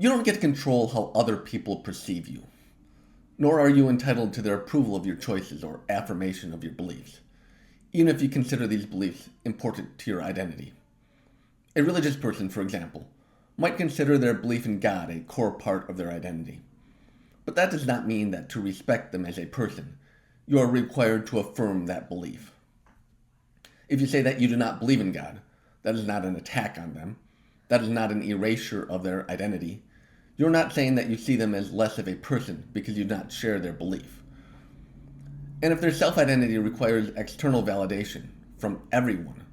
You don't get to control how other people perceive you, nor are you entitled to their approval of your choices or affirmation of your beliefs, even if you consider these beliefs important to your identity. A religious person, for example, might consider their belief in God a core part of their identity. But that does not mean that to respect them as a person, you are required to affirm that belief. If you say that you do not believe in God, that is not an attack on them. That is not an erasure of their identity. You're not saying that you see them as less of a person because you do not share their belief. And if their self-identity requires external validation from everyone,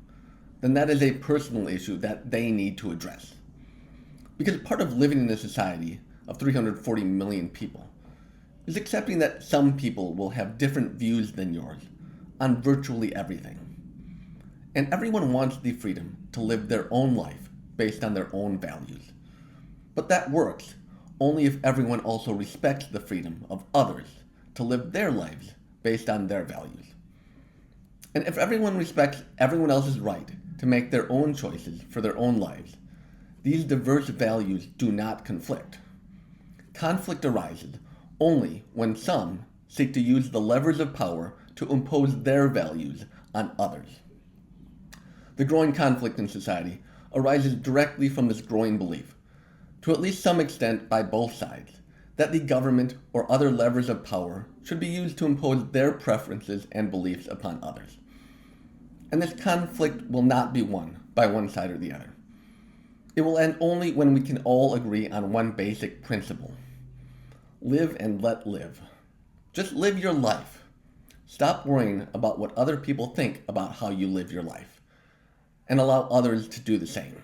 then that is a personal issue that they need to address. Because part of living in a society of 340 million people is accepting that some people will have different views than yours on virtually everything. And everyone wants the freedom to live their own life based on their own values. But that works only if everyone also respects the freedom of others to live their lives based on their values. And if everyone respects everyone else's right to make their own choices for their own lives, these diverse values do not conflict. Conflict arises only when some seek to use the levers of power to impose their values on others. The growing conflict in society arises directly from this growing belief, to at least some extent by both sides, that the government or other levers of power should be used to impose their preferences and beliefs upon others. And this conflict will not be won by one side or the other. It will end only when we can all agree on one basic principle. Live and let live. Just live your life. Stop worrying about what other people think about how you live your life, and allow others to do the same.